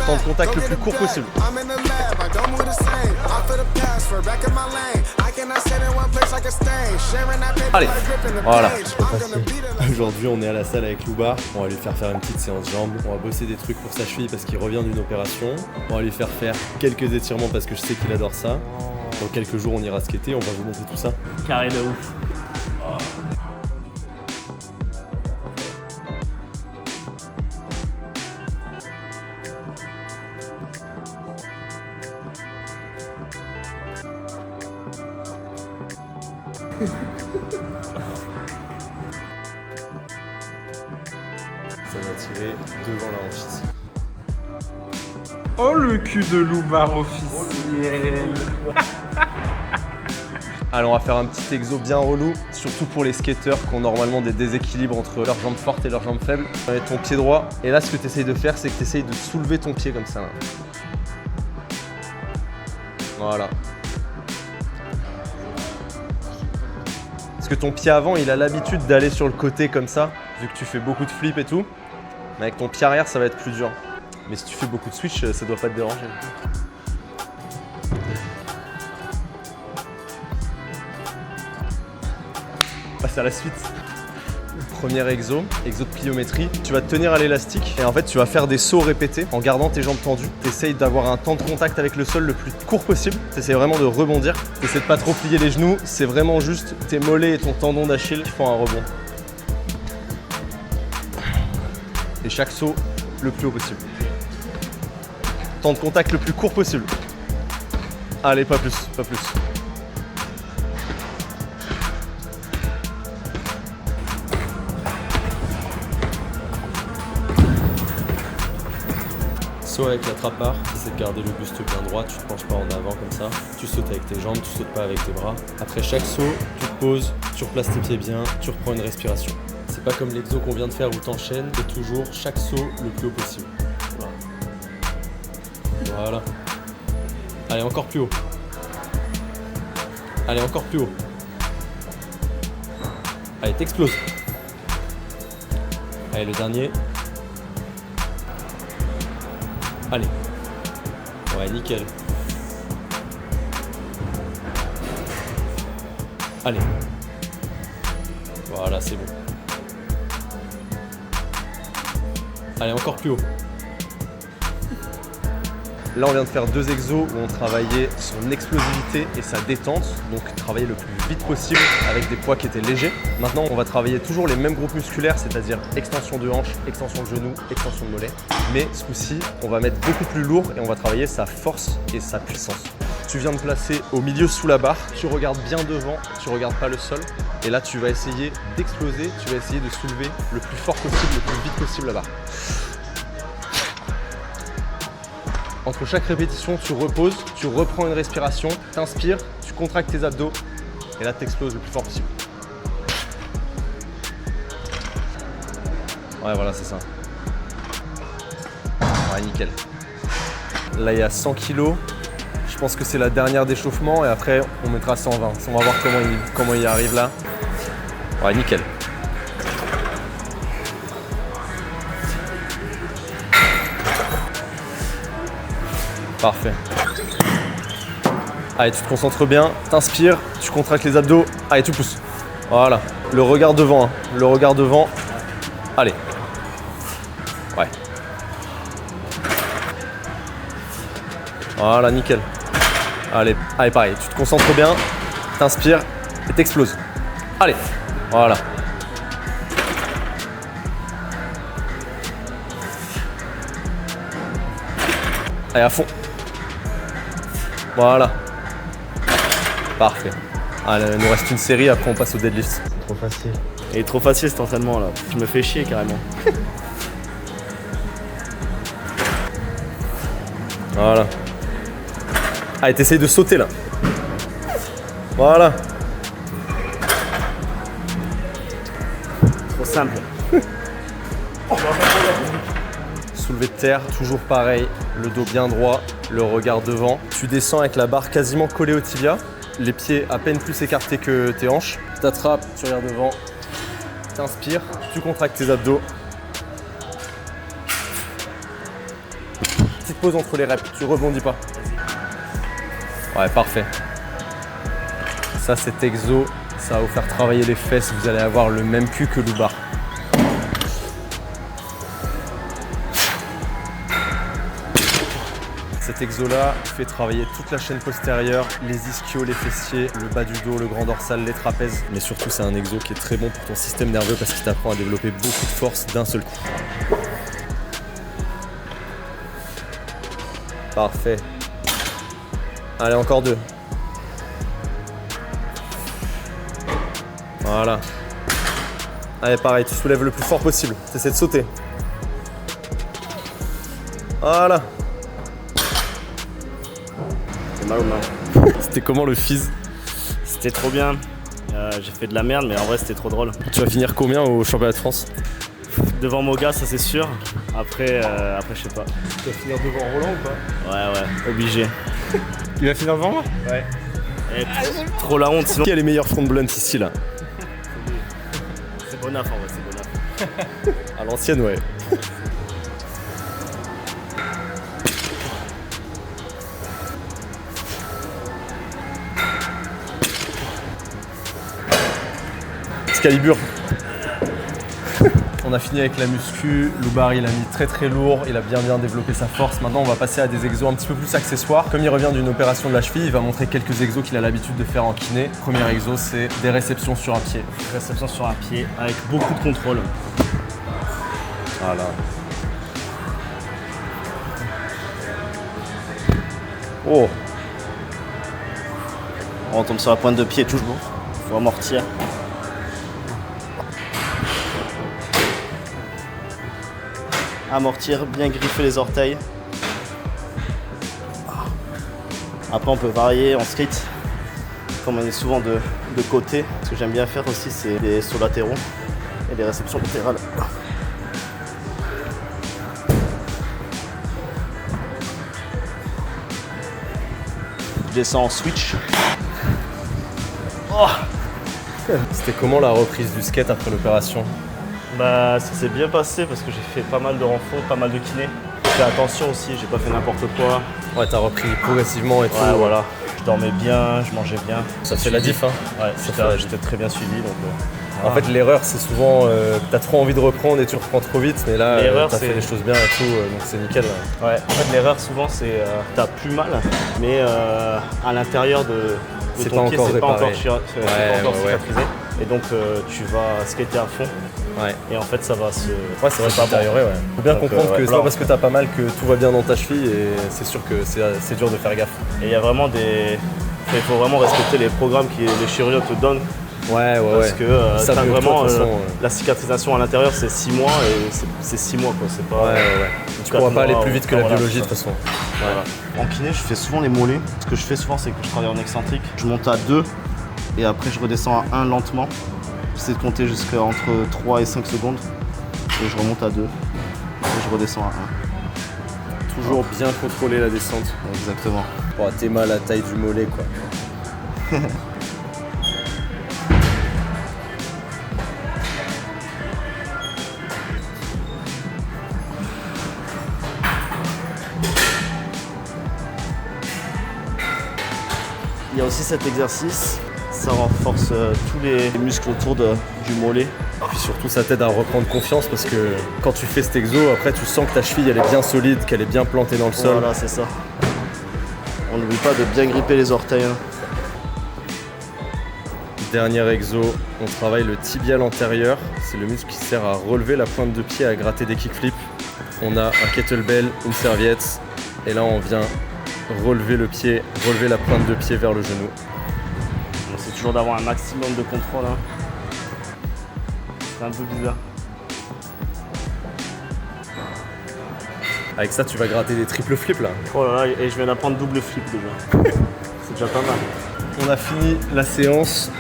Temps de contact le plus court possible. Allez, voilà. Aujourd'hui, on est à la salle avec Loubar. On va lui faire une petite séance jambes. On va bosser des trucs pour sa cheville parce qu'il revient d'une opération. On va lui faire quelques étirements parce que je sais qu'il adore ça. Dans quelques jours, on ira skater. On va vous montrer tout ça. Carré de ouf. Ça va tirer devant la hanche ici. Oh le cul de Loubar officiel. Allez, on va faire un petit exo bien relou, surtout pour les skateurs qui ont normalement des déséquilibres entre leurs jambes fortes et leurs jambes faibles. Tu mets ton pied droit, et là ce que tu essayes de faire, c'est que tu essayes de soulever ton pied comme ça. Là. Voilà. Parce que ton pied avant, il a l'habitude d'aller sur le côté comme ça, vu que tu fais beaucoup de flips et tout. Mais avec ton pied arrière, ça va être plus dur. Mais si tu fais beaucoup de switch, ça doit pas te déranger. On passe à la suite. Premier exo de pliométrie. Tu vas te tenir à l'élastique et en fait tu vas faire des sauts répétés en gardant tes jambes tendues. Tu essayes d'avoir un temps de contact avec le sol le plus court possible. Tu essaies vraiment de rebondir. Tu essaies de pas trop plier les genoux. C'est vraiment juste tes mollets et ton tendon d'Achille qui font un rebond. Et chaque saut le plus haut possible. Temps de contact le plus court possible. Allez, pas plus, pas plus. Saut avec la trappe-barre, c'est de garder le buste bien droit, tu te penches pas en avant comme ça. Tu sautes avec tes jambes, tu sautes pas avec tes bras. Après chaque saut, tu te poses, tu replaces tes pieds bien, tu reprends une respiration. C'est pas comme l'exo qu'on vient de faire où t'enchaînes, c'est toujours chaque saut le plus haut possible. Voilà. Allez, encore plus haut. Allez, encore plus haut. Allez, t'exploses. Allez, le dernier. Allez. Ouais, nickel. Allez. Voilà, c'est bon. Allez, encore plus haut. Là, on vient de faire deux exos où on travaillait son explosivité et sa détente, donc travailler le plus vite possible avec des poids qui étaient légers. Maintenant, on va travailler toujours les mêmes groupes musculaires, c'est-à-dire extension de hanche, extension de genou, extension de mollet. Mais ce coup-ci, on va mettre beaucoup plus lourd et on va travailler sa force et sa puissance. Tu viens de placer au milieu sous la barre, tu regardes bien devant, tu regardes pas le sol. Et là, tu vas essayer d'exploser, tu vas essayer de soulever le plus fort possible, le plus vite possible la barre. Entre chaque répétition, tu reposes, tu reprends une respiration, t'inspires, tu contractes tes abdos et là, tu exploses le plus fort possible. Ouais, voilà, c'est ça. Ouais, nickel. Là, il y a 100 kg. Je pense que c'est la dernière d'échauffement et après, on mettra 120. On va voir comment il arrive là. Ouais, nickel. Parfait. Allez, tu te concentres bien, t'inspires, tu contractes les abdos. Allez, tu pousses. Voilà. Le regard devant, hein. Le regard devant. Allez. Ouais. Voilà, nickel. Allez, pareil. Tu te concentres bien, t'inspires et t'exploses. Allez. Voilà. Allez, à fond. Voilà. Parfait. Allez, il nous reste une série, après on passe au deadlift. Trop facile. Il est trop facile cet entraînement là. Je me fais chier carrément. Voilà. Allez, t'essayes de sauter là. Voilà. Trop simple. Soulevé de terre, toujours pareil, le dos bien droit, le regard devant. Tu descends avec la barre quasiment collée au tibia, les pieds à peine plus écartés que tes hanches. Tu t'attrapes, tu regardes devant, t'inspires, tu contractes tes abdos. petite pause entre les reps, tu rebondis pas. Ouais, parfait. Ça, cet exo, ça va vous faire travailler les fesses, vous allez avoir le même cul que Loubar. Cet exo-là fait travailler toute la chaîne postérieure, les ischios, les fessiers, le bas du dos, le grand dorsal, les trapèzes. Mais surtout, c'est un exo qui est très bon pour ton système nerveux parce qu'il t'apprend à développer beaucoup de force d'un seul coup. Parfait. Allez, encore 2. Voilà. Allez, pareil, tu soulèves le plus fort possible. Tu essaies de sauter. Voilà. C'est mal au main. C'était comment le fizz? C'était trop bien. J'ai fait de la merde, mais en vrai, c'était trop drôle. Tu vas finir combien au championnat de France? Devant Moga, ça c'est sûr. Après, je sais pas. Tu vas finir devant Roland ou pas? Ouais, obligé. Il va finir devant moi? Ouais. Et trop la honte, sinon. Qui a les meilleurs front blunts ici là? C'est Bonaf en vrai, c'est Bonaf. À l'ancienne, ouais. Excalibur. On a fini avec la muscu, Loubar il a mis très lourd, il a bien développé sa force. Maintenant on va passer à des exos un petit peu plus accessoires. Comme il revient d'une opération de la cheville, il va montrer quelques exos qu'il a l'habitude de faire en kiné. Premier exo, c'est des réceptions sur un pied. Réception sur un pied avec beaucoup de contrôle. Voilà. Oh. On tombe sur la pointe de pied toujours. Faut amortir. Amortir, bien griffer les orteils. Après on peut varier en skate, comme on est souvent de côté. Ce que j'aime bien faire aussi, c'est les sauts latéraux et les réceptions latérales. Je descends en switch. Oh. C'était comment la reprise du skate après l'opération? Bah ça s'est bien passé parce que j'ai fait pas mal de renforts, pas mal de kiné. J'ai fait attention aussi, j'ai pas fait n'importe quoi. Ouais, t'as repris progressivement et tout. Ouais, voilà. Je dormais bien, je mangeais bien. Ça fait la diff, hein. Ouais, j'étais très bien suivi. Donc, En fait, l'erreur, c'est souvent t'as trop envie de reprendre et tu reprends trop vite, mais là, t'as fait les choses bien et tout, donc c'est nickel. Ouais, en fait, l'erreur, souvent, c'est t'as plus mal, mais à l'intérieur de ton pied, c'est pas encore cicatrisé. Et donc, tu vas skater à fond. Ouais. Et en fait, ça va se. Ouais, ça va se détériorer, ouais. Faut bien comprendre que c'est pas parce que t'as pas mal que tout va bien dans ta cheville et c'est sûr que c'est dur de faire gaffe. Et il y a vraiment des. Il faut vraiment respecter les programmes que les chirurgiens te donnent. Ouais. Parce que t'as vraiment façon, la cicatrisation à l'intérieur, c'est 6 mois et c'est 6 mois quoi. C'est pas. Ouais. Tu pourras pas aller plus vite que la biologie de toute façon. Ouais. En kiné, je fais souvent les mollets. Ce que je fais souvent, c'est que je travaille en excentrique. Je monte à 2 et après je redescends à 1 lentement. J'essaie de compter jusqu'à entre 3 et 5 secondes. Et je remonte à 2. Et je redescends à 1. Toujours bien contrôler la descente. Exactement. Pour atteindre la taille du mollet quoi. Il y a aussi cet exercice, ça renforce tous les muscles autour du mollet. Et puis surtout ça t'aide à reprendre confiance parce que quand tu fais cet exo, après tu sens que ta cheville elle est bien solide, qu'elle est bien plantée dans le sol. Voilà, c'est ça. On n'oublie pas de bien gripper les orteils. Dernier exo, on travaille le tibial antérieur. C'est le muscle qui sert à relever la pointe de pied, à gratter des kickflips. On a un kettlebell, une serviette et là on vient relever le pied, relever la pointe de pied vers le genou. C'est toujours d'avoir un maximum de contrôle. C'est un peu bizarre. Avec ça, tu vas gratter des triple flips là. Oh là là, et je viens d'apprendre double flip déjà. C'est déjà pas mal. On a fini la séance.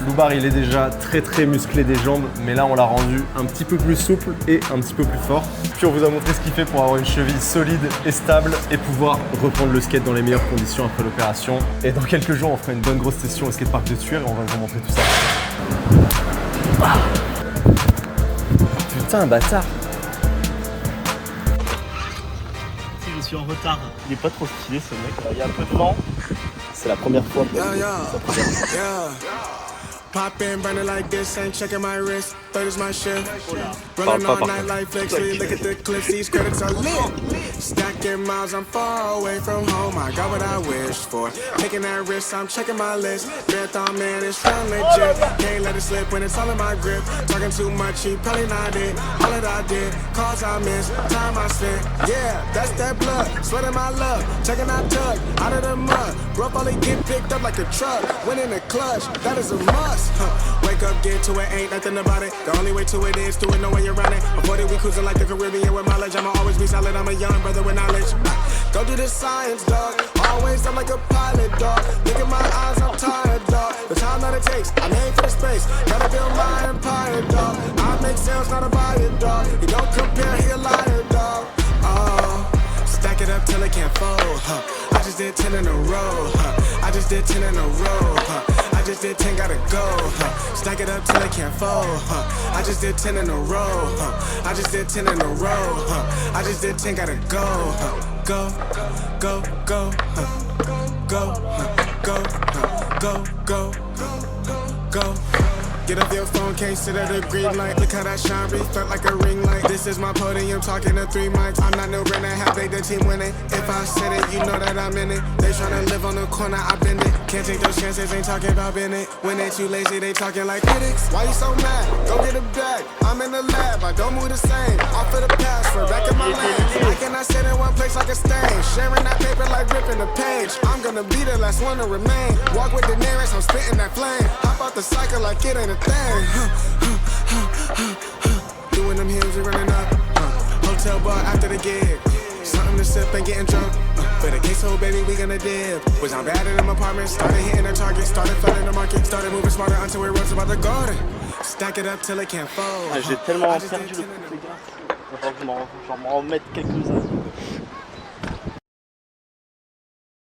Loubar, il est déjà très musclé des jambes, mais là on l'a rendu un petit peu plus souple et un petit peu plus fort. Puis on vous a montré ce qu'il fait pour avoir une cheville solide et stable et pouvoir reprendre le skate dans les meilleures conditions après l'opération. Et dans quelques jours, on fera une bonne grosse session au skatepark de Tuer et on va vous montrer tout ça. Ah. Putain, bâtard! suis en retard. Il est pas trop stylé ce mec. Il y a un peu de vent. C'est la première fois. Pop in, burning like this, ain't checking my wrist. Third is my shift. Running all night like flex. Look at the clips, these credits are lit. Stacking miles, I'm far away from home. I got what I wished for. Taking that risk, I'm checking my list. Marathon man, it's real legit. Can't let it slip when it's all in my grip. Talking too much, he probably not it. All that I did, calls I missed, time I spent. Yeah, that's that blood, sweating my love. Checking out tug, out of the mud. Bro, only get picked up like a truck. Winning the clutch, that is a must. Wake up, get to it, ain't nothing about it. The only way to it is to it, no way around it. Before that we cruising like the Caribbean with mileage. I'ma always be solid, I'm a young brother with knowledge. Go do the science, dog. Always I'm like a pilot, dog. Look at my eyes, I'm tired, dog. The time that it takes, I made for the space. Gotta build my empire, dog. I make sales, not a buyer, dog. You don't compare, he a liar, dog. Oh, stack it up till it can't fold, I just did 10 in a row, I just did 10 in a row, I just did 10, gotta go, stack it up till it can't fold, I just did 10 in a row, I just did 10 in a row, I just did 10, gotta go, go, go, go, go, go, go, go, go. Get up your phone, can't sit at a green light. Look how that shine felt like a ring light. This is my podium, talking to 3 mics. I'm not no Renner, half they the team winning. If I said it, you know that I'm in it. They tryna live on the corner, I bend it. Can't take those chances, ain't talking about Bennett. When they too lazy, they talking like critics. Why you so mad? Go get it back. I'm in the lab, I don't move the same. Off of the password, back in my lane. I cannot sit in one place like a stain. Sharing that paper like ripping the page. I'm gonna be the last one to remain. Walk with the nearest, I'm spitting that flame. Hop out the cycle like it ain't a thing. Doing them hills, we running up. Hotel bar after the gig. Something to sip and getting drunk. For the queso, baby, we gonna dip. Was I bad in them apartments? Started hitting the target, started flooding the market, started moving smarter until we rose about the garden. Stack it up till it can't fold. J'ai tellement perdu le coup, les gars. Il va falloir que je m'en remette quelques-uns.